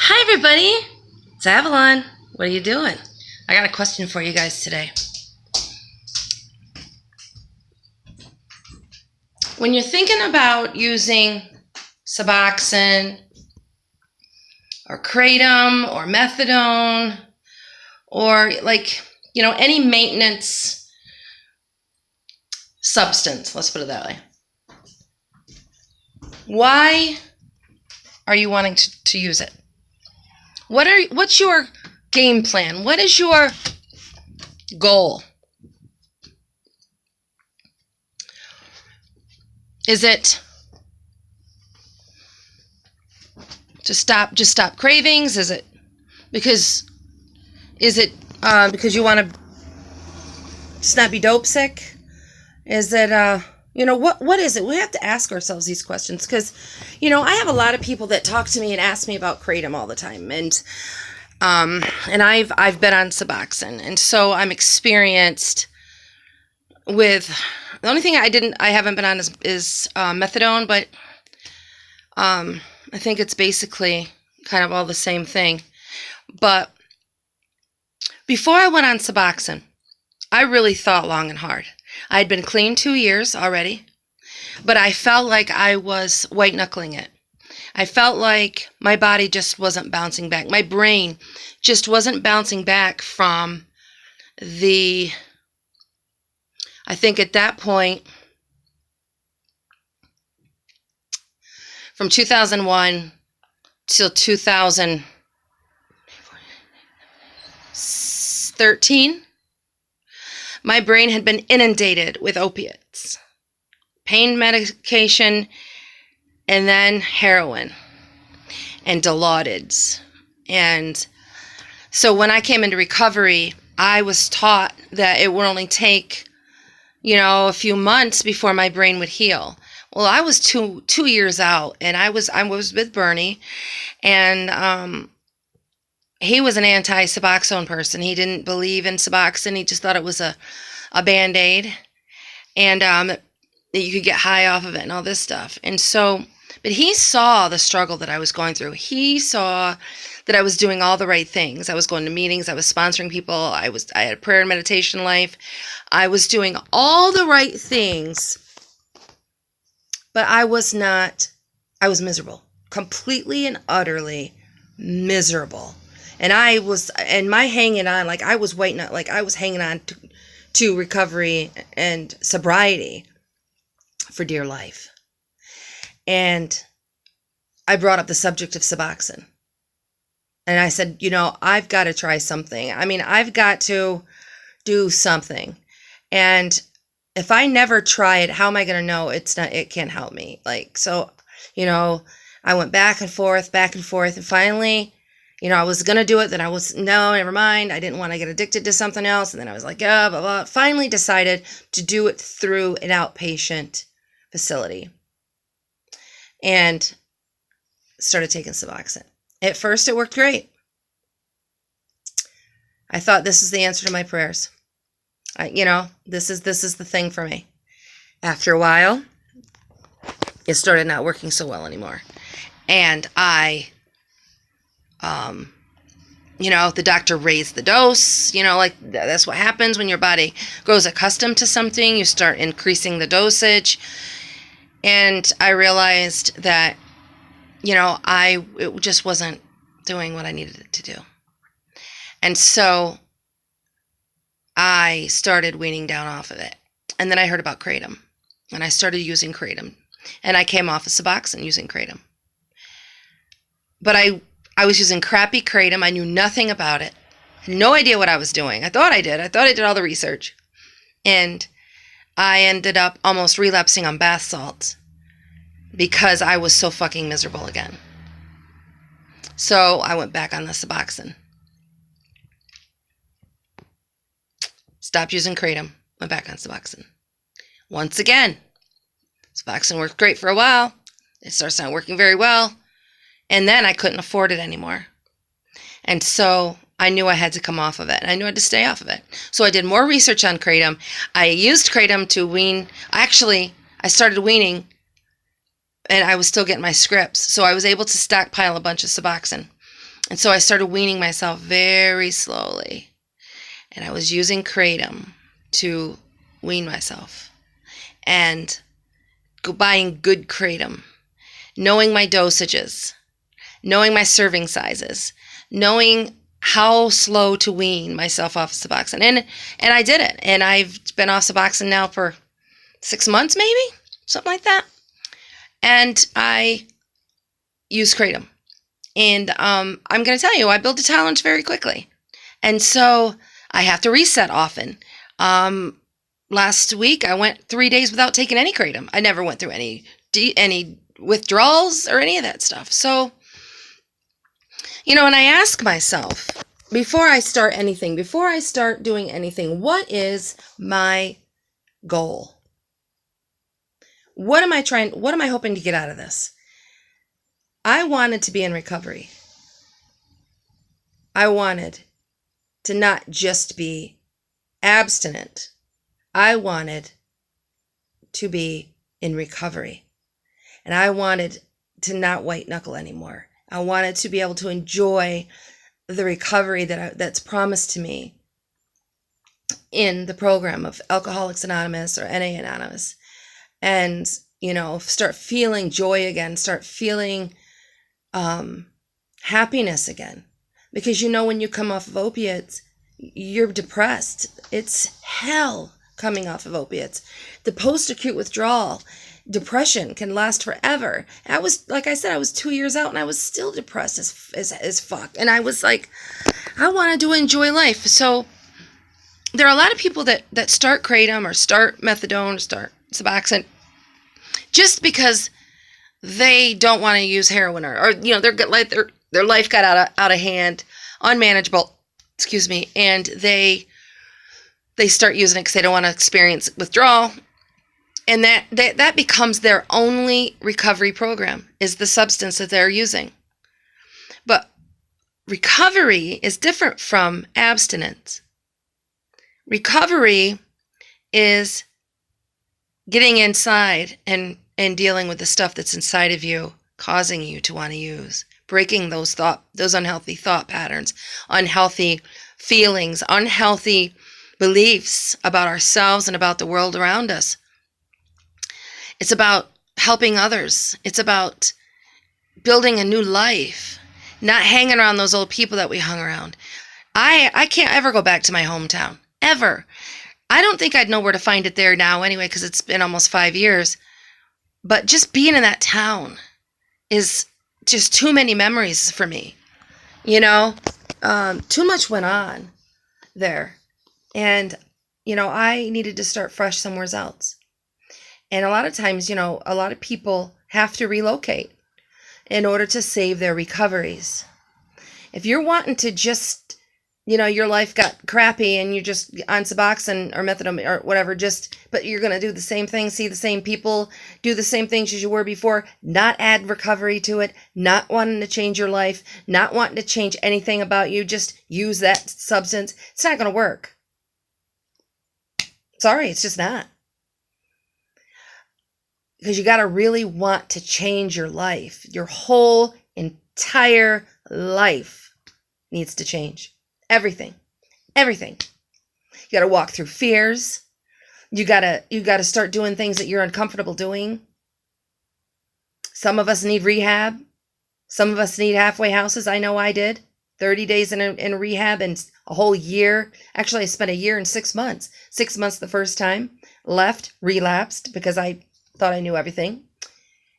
Hi, everybody. It's Avalon. What are you doing? I got a question for you guys today. When you're thinking about using Suboxone or Kratom or Methadone or any maintenance substance, let's put it that way. Why are you wanting to use it? What's your game plan? What is your goal? Is it just stop cravings? Is it because you want to just not be dope sick? Is it what is it? We have to ask ourselves these questions because I have a lot of people that talk to me and ask me about kratom all the time, and I've been on Suboxone, and so I'm experienced with. The only thing I haven't been on is methadone, but I think it's basically kind of all the same thing. But before I went on Suboxone, I really thought long and hard. I had been clean 2 years already, but I felt like I was white knuckling it. I felt like my body just wasn't bouncing back. My brain just wasn't bouncing back from I think at that point, from 2001 till 2013, my brain had been inundated with opiates, pain medication, and then heroin and Dilaudid. And so when I came into recovery, I was taught that it would only take a few months before my brain would heal. Well, I was two years out, and I was with Bernie, and he was an anti-Suboxone person. He didn't believe in Suboxone. He just thought it was a Band-Aid, and that you could get high off of it and all this stuff. And so, but he saw the struggle that I was going through. He saw that I was doing all the right things. I was going to meetings. I was sponsoring people. I had a prayer and meditation life. I was doing all the right things, but I was miserable, completely and utterly miserable. And my hanging on, like I was waiting, like I was hanging on to recovery and sobriety for dear life. And I brought up the subject of Suboxone. And I said, I've got to try something. I mean, I've got to do something. And if I never try it, how am I going to know it can't help me? So, I went back and forth, and finally, I was going to do it. Then no, never mind. I didn't want to get addicted to something else. And then I was like, yeah, blah, blah. Finally decided to do it through an outpatient facility. And started taking Suboxone. At first, it worked great. I thought this is the answer to my prayers. This is the thing for me. After a while, it started not working so well anymore. And the doctor raised the dose. That's what happens when your body grows accustomed to something. You start increasing the dosage. And I realized that it just wasn't doing what I needed it to do. And so I started weaning down off of it. And then I heard about Kratom. And I started using Kratom. And I came off of Suboxone using Kratom. But I was using crappy Kratom. I knew nothing about it. No idea what I was doing. I thought I did. I thought I did all the research. And I ended up almost relapsing on bath salts because I was so fucking miserable again. So I went back on the Suboxone. Stopped using Kratom. Went back on Suboxone. Once again, Suboxone worked great for a while. It starts not working very well. And then I couldn't afford it anymore. And so I knew I had to come off of it. I knew I had to stay off of it. So I did more research on Kratom. I used Kratom to wean. Actually, I started weaning and I was still getting my scripts. So I was able to stockpile a bunch of Suboxone. And so I started weaning myself very slowly. And I was using kratom to wean myself. And buying good kratom, knowing my dosages, knowing my serving sizes, knowing how slow to wean myself off Suboxone. And I did it. And I've been off Suboxone now for 6 months, maybe, something like that. And I use kratom. And I'm going to tell you, I build a tolerance very quickly. And so I have to reset often. Last week, I went 3 days without taking any kratom. I never went through any withdrawals or any of that stuff. So, and I ask myself, before I start anything, before I start doing anything, what is my goal? What am I hoping to get out of this? I wanted to be in recovery. I wanted to not just be abstinent. I wanted to be in recovery. And I wanted to not white knuckle anymore. I wanted to be able to enjoy the recovery that's promised to me in the program of Alcoholics Anonymous or NA Anonymous. And, start feeling joy again, start feeling happiness again. Because when you come off of opiates, you're depressed. It's hell coming off of opiates. The post-acute withdrawal, depression can last forever. I was, like I said, I was 2 years out and I was still depressed as fuck. And I was like, I wanted to enjoy life. So there are a lot of people that start kratom or start methadone or start Suboxone just because they don't want to use heroin or their life got out of hand, unmanageable, and they start using it because they don't want to experience withdrawal. And that becomes their only recovery program, is the substance that they're using. But recovery is different from abstinence. Recovery is getting inside and dealing with the stuff that's inside of you, causing you to want to use, breaking those unhealthy thought patterns, unhealthy feelings, unhealthy beliefs about ourselves and about the world around us. It's about helping others. It's about building a new life, not hanging around those old people that we hung around. I can't ever go back to my hometown, ever. I don't think I'd know where to find it there now anyway, because it's been almost 5 years. But just being in that town is just too many memories for me. Too much went on there. And, I needed to start fresh somewhere else. And a lot of times, a lot of people have to relocate in order to save their recoveries. If you're wanting to just, your life got crappy and you're just on Suboxone or methadone or whatever, but you're going to do the same thing, see the same people, do the same things as you were before, not add recovery to it, not wanting to change your life, not wanting to change anything about you, just use that substance, it's not going to work. Sorry, it's just not. Because you got to really want to change your life. Your whole entire life needs to change. Everything. You got to walk through fears. You got to start doing things that you're uncomfortable doing. Some of us need rehab. Some of us need halfway houses. I know I did. 30 days in rehab and a whole year. Actually, I spent a year and 6 months. 6 months the first time. Left, relapsed because I thought I knew everything.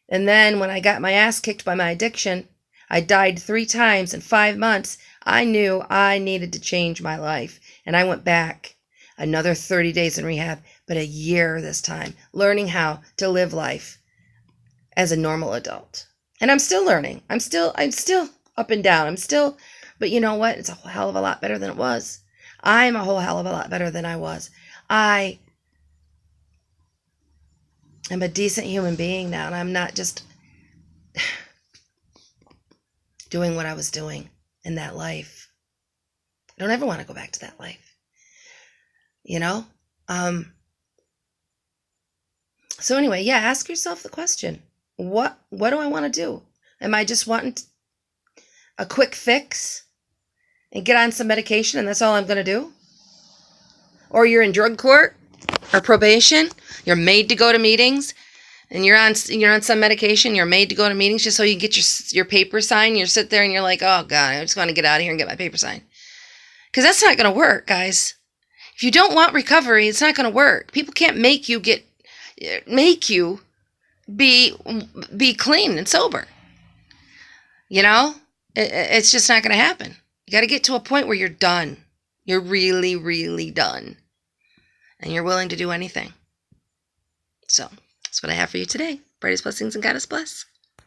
And then when I got my ass kicked by my addiction, I died 3 times in 5 months. I knew I needed to change my life. And I went back another 30 days in rehab, but a year this time, learning how to live life as a normal adult. And I'm still learning. I'm still up and down. But you know what? It's a whole hell of a lot better than it was. I'm a whole hell of a lot better than I was. I am a decent human being now, and I'm not just doing what I was doing in that life. I don't ever want to go back to that life. So anyway, yeah, ask yourself the question. What do I want to do? Am I just wanting a quick fix and get on some medication and that's all I'm going to do? Or you're in drug court or probation, you're made to go to meetings, and you're on some medication, you're made to go to meetings just so you can get your paper signed. You sit there and you're like, oh God, I just want to get out of here and get my paper signed. Because that's not going to work, guys. If you don't want recovery, it's not going to work. People can't make you be clean and sober. You know, it's just not going to happen. You got to get to a point where you're done. You're really, really done. And you're willing to do anything. So that's what I have for you today. Brightest blessings and God bless.